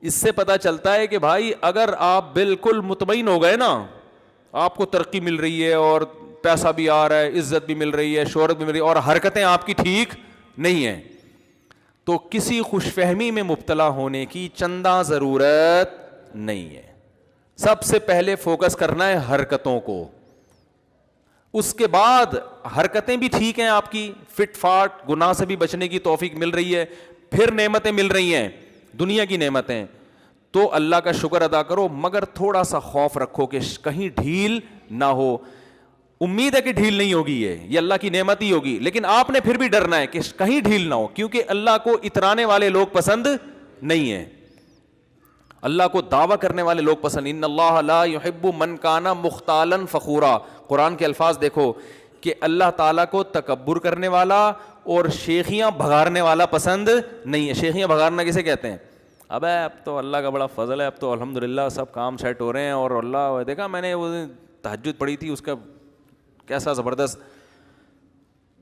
اس سے پتہ چلتا ہے کہ بھائی اگر آپ بالکل مطمئن ہو گئے نا, آپ کو ترقی مل رہی ہے اور پیسہ بھی آ رہا ہے, عزت بھی مل رہی ہے, شہرت بھی مل رہی ہے, اور حرکتیں آپ کی ٹھیک نہیں ہیں, تو کسی خوش فہمی میں مبتلا ہونے کی چندہ ضرورت نہیں ہے. سب سے پہلے فوکس کرنا ہے حرکتوں کو, اس کے بعد حرکتیں بھی ٹھیک ہیں آپ کی, فٹ فاٹ, گناہ سے بھی بچنے کی توفیق مل رہی ہے, پھر نعمتیں مل رہی ہیں دنیا کی نعمتیں, تو اللہ کا شکر ادا کرو, مگر تھوڑا سا خوف رکھو کہ کہیں ڈھیل نہ ہو. امید ہے کہ ڈھیل نہیں ہوگی, یہ اللہ کی نعمت ہی ہوگی, لیکن آپ نے پھر بھی ڈرنا ہے کہ کہیں ڈھیل نہ ہو, کیونکہ اللہ کو اترانے والے لوگ پسند نہیں ہیں, اللہ کو دعویٰ کرنے والے لوگ پسند. ان اللہ لا يحب من کان مختالا فخورا, قرآن کے الفاظ دیکھو کہ اللہ تعالیٰ کو تکبر کرنے والا اور شیخیاں بھگارنے والا پسند نہیں ہے. شیخیاں بھگارنا کسے کہتے ہیں؟ ابے اب تو اللہ کا بڑا فضل ہے, اب تو الحمدللہ سب کام سیٹ ہو رہے ہیں, اور اللہ دیکھا میں نے وہ تہجد پڑھی تھی, اس کا کیسا زبردست.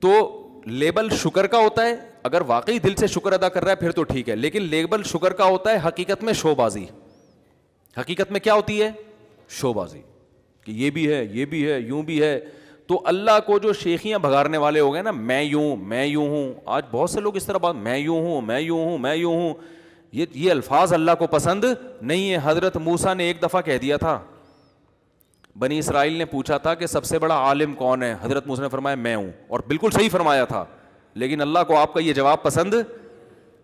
تو لیبل شکر کا ہوتا ہے, اگر واقعی دل سے شکر ادا کر رہا ہے پھر تو ٹھیک ہے, لیکن لیبل شکر کا ہوتا ہے حقیقت میں شو بازی. حقیقت میں کیا ہوتی ہے؟ شو بازی, کہ یہ بھی ہے, یہ بھی ہے, یوں بھی ہے. تو اللہ کو جو شیخیاں بھگارنے والے ہو گئے نا, میں یوں ہوں, آج بہت سے لوگ اس طرح بات, میں یوں ہوں, میں یوں ہوں, میں یوں ہوں, یہ الفاظ اللہ کو پسند نہیں ہے. حضرت موسیٰ نے ایک دفعہ کہہ دیا تھا, بنی اسرائیل نے پوچھا تھا کہ سب سے بڑا عالم کون ہے, حضرت موسیٰ نے فرمایا میں ہوں, اور بالکل صحیح فرمایا تھا. لیکن اللہ کو آپ کا یہ جواب پسند,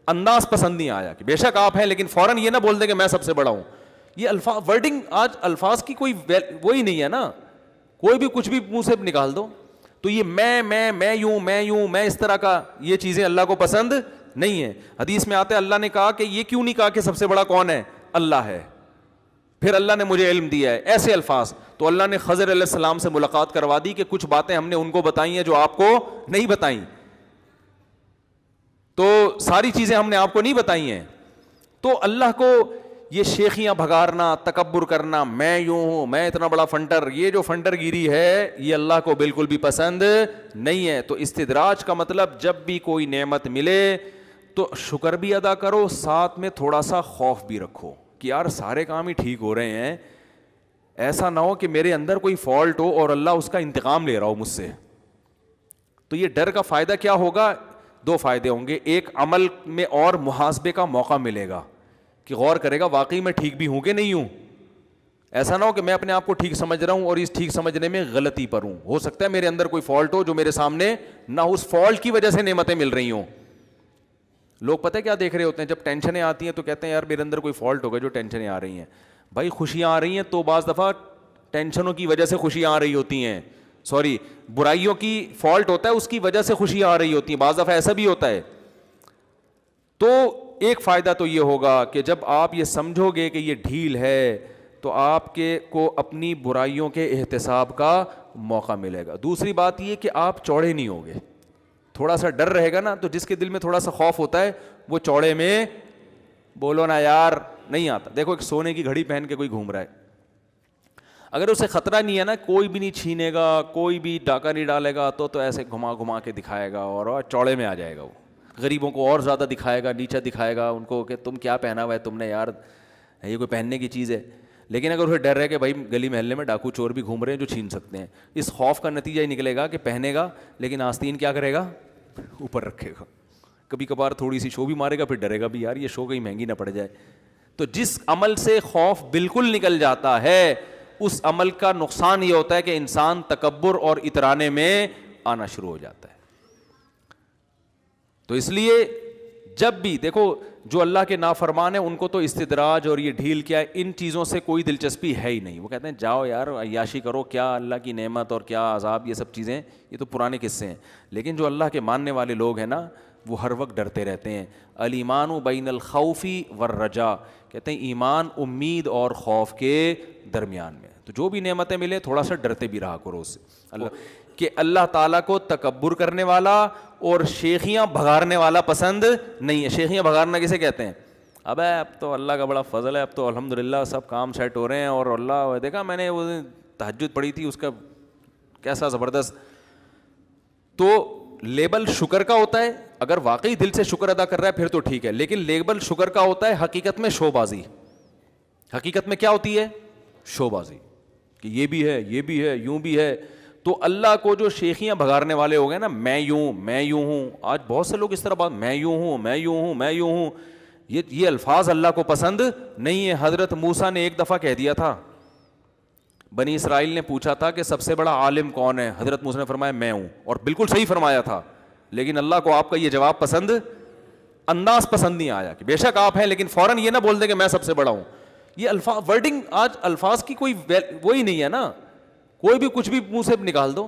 انداز پسند نہیں آیا, کہ بے شک آپ ہیں لیکن فوراً یہ نہ بول دیں کہ میں سب سے بڑا ہوں. یہ الفاظ ورڈنگ, آج الفاظ کی کوئی وہی نہیں ہے نا, کوئی بھی کچھ بھی منہ سے نکال دو. تو یہ میں یوں, میں اس طرح کا, یہ چیزیں اللہ کو پسند نہیں ہے. حدیث میں آتا ہے اللہ نے کہا کہ یہ کیوں نہیں کہا کہ سب سے بڑا کون ہے؟ اللہ ہے, پھر اللہ نے مجھے علم دیا ہے, ایسے الفاظ. تو اللہ نے خضر علیہ السلام سے ملاقات کروا دی کہ کچھ باتیں ہم نے ان کو بتائی ہیں جو آپ کو نہیں بتائیں, تو ساری چیزیں ہم نے آپ کو نہیں بتائی ہیں. تو اللہ کو یہ شیخیاں بھگارنا, تکبر کرنا, میں یوں ہوں, میں اتنا بڑا فنٹر, یہ جو فنٹر گیری ہے یہ اللہ کو بالکل بھی پسند نہیں ہے. تو استدراج کا مطلب جب بھی کوئی نعمت ملے تو شکر بھی ادا کرو, ساتھ میں تھوڑا سا خوف بھی رکھو کہ یار سارے کام ہی ٹھیک ہو رہے ہیں, ایسا نہ ہو کہ میرے اندر کوئی فالٹ ہو اور اللہ اس کا انتقام لے رہا ہو مجھ سے. تو یہ ڈر کا فائدہ کیا ہوگا؟ دو فائدے ہوں گے. ایک, عمل میں اور محاسبے کا موقع ملے گا کہ غور کرے گا واقعی میں ٹھیک بھی ہوں کہ نہیں ہوں. ایسا نہ ہو کہ میں اپنے آپ کو ٹھیک سمجھ رہا ہوں اور اس ٹھیک سمجھنے میں غلطی پر ہوں. ہو سکتا ہے میرے اندر کوئی فالٹ ہو جو میرے سامنے نہ, اس فالٹ کی وجہ سے نعمتیں مل رہی ہوں. لوگ پتہ ہے کیا دیکھ رہے ہوتے ہیں, جب ٹینشنیں آتی ہیں تو کہتے ہیں یار میرے اندر کوئی فالٹ ہوگا جو ٹینشنیں آ رہی ہیں. بھائی خوشیاں آ رہی ہیں تو بعض دفعہ ٹینشنوں کی وجہ سے خوشیاں آ رہی ہوتی ہیں, سوری برائیوں کی فالٹ ہوتا ہے اس کی وجہ سے خوشیاں آ رہی ہوتی ہیں, بعض دفعہ ایسا بھی ہوتا ہے. تو ایک فائدہ تو یہ ہوگا کہ جب آپ یہ سمجھو گے کہ یہ ڈھیل ہے تو آپ کے کو اپنی برائیوں کے احتساب کا موقع ملے گا. دوسری بات یہ کہ آپ چوڑے نہیں ہوگے, تھوڑا سا ڈر رہے گا نا, تو جس کے دل میں تھوڑا سا خوف ہوتا ہے وہ چوڑے میں بولو نا یار نہیں آتا. دیکھو ایک سونے کی گھڑی پہن کے کوئی گھوم رہا ہے, اگر اسے خطرہ نہیں ہے نا, کوئی بھی نہیں چھینے گا, کوئی بھی ڈاکہ نہیں ڈالے گا, تو ایسے گھما کے دکھائے گا اور چوڑے میں آ جائے گا. وہ غریبوں کو اور زیادہ دکھائے گا, نیچا دکھائے گا ان کو کہ تم کیا پہنا ہوا ہے تم نے یار, یہ کوئی پہننے کی چیز ہے. لیکن اگر اسے ڈر ہے کہ بھائی گلی محلے میں ڈاکو چور بھی گھوم رہے ہیں جو چھین سکتے ہیں, اس خوف کا نتیجہ ہی نکلے گا کہ پہنے گا لیکن آستین کیا کرے گا, اوپر رکھے گا. کبھی کبھار تھوڑی سی شو بھی مارے گا, پھر ڈرے گا بھی یار یہ شو کہیں مہنگی نہ پڑ جائے. تو جس عمل سے خوف بالکل نکل جاتا ہے اس عمل کا نقصان یہ ہوتا ہے کہ انسان تکبر اور اترانے میں آنا شروع ہو جاتا ہے. تو اس لیے جب بھی دیکھو جو اللہ کے نافرمان ہیں ان کو تو استدراج اور یہ ڈھیل کیا ہے ان چیزوں سے کوئی دلچسپی ہے ہی نہیں. وہ کہتے ہیں جاؤ یار عیاشی کرو, کیا اللہ کی نعمت اور کیا عذاب, یہ سب چیزیں یہ تو پرانے قصے ہیں. لیکن جو اللہ کے ماننے والے لوگ ہیں نا وہ ہر وقت ڈرتے رہتے ہیں. الایمان بین الخوف والرجاء, کہتے ہیں ایمان امید اور خوف کے درمیان میں. تو جو بھی نعمتیں ملے تھوڑا سا ڈرتے بھی رہا کرو اس سے, اللہ کہ اللہ تعالیٰ کو تکبر کرنے والا اور شیخیاں بھگارنے والا پسند نہیں ہے. شیخیاں بھگارنا کسے کہتے ہیں؟ ابے اب تو اللہ کا بڑا فضل ہے, اب تو الحمدللہ سب کام سیٹ ہو رہے ہیں, اور اللہ دیکھا میں نے وہ تہجد پڑھی تھی اس کا کیسا زبردست. تو لیبل شکر کا ہوتا ہے, اگر واقعی دل سے شکر ادا کر رہا ہے پھر تو ٹھیک ہے, لیکن لیبل شکر کا ہوتا ہے حقیقت میں شو بازی. حقیقت میں کیا ہوتی ہے؟ شو بازی, کہ یہ بھی ہے, یہ بھی ہے, یوں بھی ہے. تو اللہ کو جو شیخیاں بھگارنے والے ہو گئے نا, میں یوں ہوں, آج بہت سے لوگ اس طرح بات, میں یوں ہوں, میں یوں ہوں, میں یوں ہوں, یہ الفاظ اللہ کو پسند نہیں ہے. حضرت موسیٰ نے ایک دفعہ کہہ دیا تھا, بنی اسرائیل نے پوچھا تھا کہ سب سے بڑا عالم کون ہے, حضرت موسیٰ نے فرمایا میں ہوں, اور بالکل صحیح فرمایا تھا. لیکن اللہ کو آپ کا یہ جواب پسند, انداز پسند نہیں آیا, کہ بے شک آپ ہیں لیکن فوراً یہ نہ بول دیں کہ میں سب سے بڑا ہوں. یہ الفاظ ورڈنگ, آج الفاظ کی کوئی وہی نہیں ہے نا, کوئی بھی کچھ بھی منہ سے نکال دو.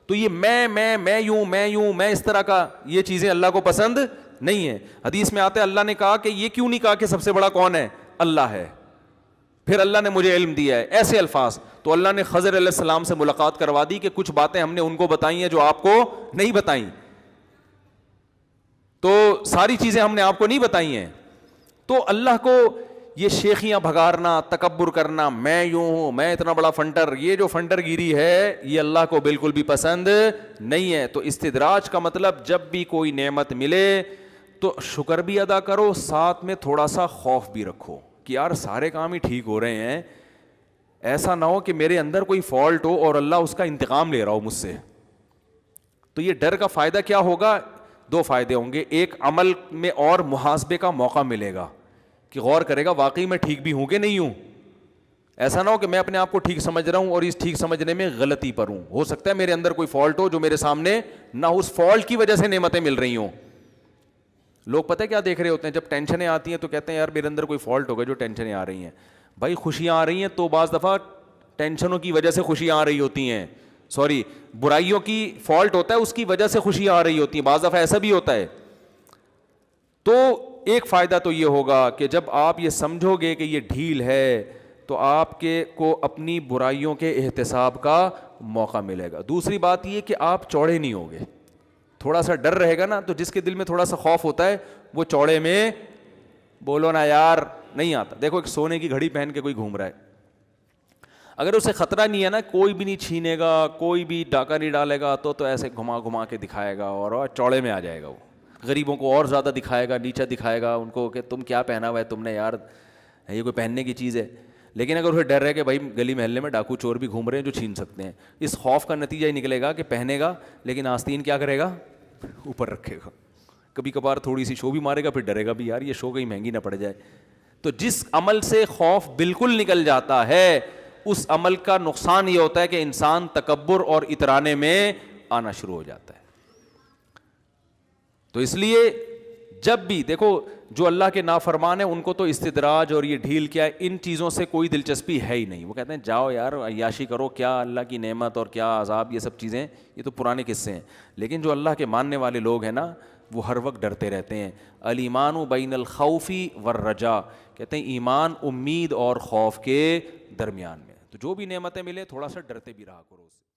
تو یہ میں یوں, میں اس طرح کا, یہ چیزیں اللہ کو پسند نہیں ہے. حدیث میں آتا ہے اللہ نے کہا کہ یہ کیوں نہیں کہا کہ سب سے بڑا کون ہے؟ اللہ ہے, پھر اللہ نے مجھے علم دیا ہے, ایسے الفاظ. تو اللہ نے خضر علیہ السلام سے ملاقات کروا دی کہ کچھ باتیں ہم نے ان کو بتائی ہیں جو آپ کو نہیں بتائیں, تو ساری چیزیں ہم نے آپ کو نہیں بتائی ہیں. تو اللہ کو یہ شیخیاں بھگارنا, تکبر کرنا, میں یوں ہوں, میں اتنا بڑا فنٹر, یہ جو فنٹر گیری ہے یہ اللہ کو بالکل بھی پسند نہیں ہے. تو استدراج کا مطلب جب بھی کوئی نعمت ملے تو شکر بھی ادا کرو, ساتھ میں تھوڑا سا خوف بھی رکھو کہ یار سارے کام ہی ٹھیک ہو رہے ہیں, ایسا نہ ہو کہ میرے اندر کوئی فالٹ ہو اور اللہ اس کا انتقام لے رہا ہو مجھ سے. تو یہ ڈر کا فائدہ کیا ہوگا؟ دو فائدے ہوں گے. ایک, عمل میں اور محاسبے کا موقع ملے گا کہ غور کرے گا واقعی میں ٹھیک بھی ہوں کہ نہیں ہوں. ایسا نہ ہو کہ میں اپنے آپ کو ٹھیک سمجھ رہا ہوں اور اس ٹھیک سمجھنے میں غلطی پر ہوں. ہو سکتا ہے میرے اندر کوئی فالٹ ہو جو میرے سامنے نہ, اس فالٹ کی وجہ سے نعمتیں مل رہی ہوں. لوگ پتہ ہے کیا دیکھ رہے ہوتے ہیں, جب ٹینشنیں آتی ہیں تو کہتے ہیں یار میرے اندر کوئی فالٹ ہوگا جو ٹینشنیں آ رہی ہیں. بھائی خوشیاں آ رہی ہیں تو بعض دفعہ ٹینشنوں کی وجہ سے خوشیاں آ رہی ہوتی ہیں, سوری برائیوں کی فالٹ ہوتا ہے اس کی وجہ سے خوشیاں آ رہی ہوتی ہیں, بعض دفعہ ایسا بھی ہوتا ہے. تو ایک فائدہ تو یہ ہوگا کہ جب آپ یہ سمجھو گے کہ یہ ڈھیل ہے تو آپ کے کو اپنی برائیوں کے احتساب کا موقع ملے گا. دوسری بات یہ کہ آپ چوڑے نہیں ہوگے, تھوڑا سا ڈر رہے گا نا, تو جس کے دل میں تھوڑا سا خوف ہوتا ہے وہ چوڑے میں بولو نا یار نہیں آتا. دیکھو ایک سونے کی گھڑی پہن کے کوئی گھوم رہا ہے, اگر اسے خطرہ نہیں ہے نا, کوئی بھی نہیں چھینے گا, کوئی بھی ڈاکہ نہیں ڈالے گا, تو ایسے گھما کے دکھائے گا اور چوڑے میں آ جائے گا. وہ غریبوں کو اور زیادہ دکھائے گا, نیچا دکھائے گا ان کو کہ تم کیا پہنا ہوا ہے تم نے یار, یہ کوئی پہننے کی چیز ہے. لیکن اگر اسے ڈر ہے کہ بھائی گلی محلے میں ڈاکو چور بھی گھوم رہے ہیں جو چھین سکتے ہیں, اس خوف کا نتیجہ ہی نکلے گا کہ پہنے گا لیکن آستین کیا کرے گا, اوپر رکھے گا. کبھی کبھار تھوڑی سی شو بھی مارے گا, پھر ڈرے گا بھی یار یہ شو کہیں مہنگی نہ پڑ جائے. تو جس عمل سے خوف بالکل نکل جاتا ہے اس عمل کا نقصان یہ ہوتا ہے کہ انسان تکبر اور اترانے میں آنا شروع ہو جاتا ہے. تو اس لیے جب بھی دیکھو جو اللہ کے نافرمان ہیں ان کو تو استدراج اور یہ ڈھیل کیا ہے, ان چیزوں سے کوئی دلچسپی ہے ہی نہیں. وہ کہتے ہیں جاؤ یار عیاشی کرو, کیا اللہ کی نعمت اور کیا عذاب, یہ سب چیزیں یہ تو پرانے قصے ہیں. لیکن جو اللہ کے ماننے والے لوگ ہیں نا وہ ہر وقت ڈرتے رہتے ہیں. الایمان بین الخوف والرجاء, کہتے ہیں ایمان امید اور خوف کے درمیان میں. تو جو بھی نعمتیں ملے تھوڑا سا ڈرتے بھی رہا کرو اس سے.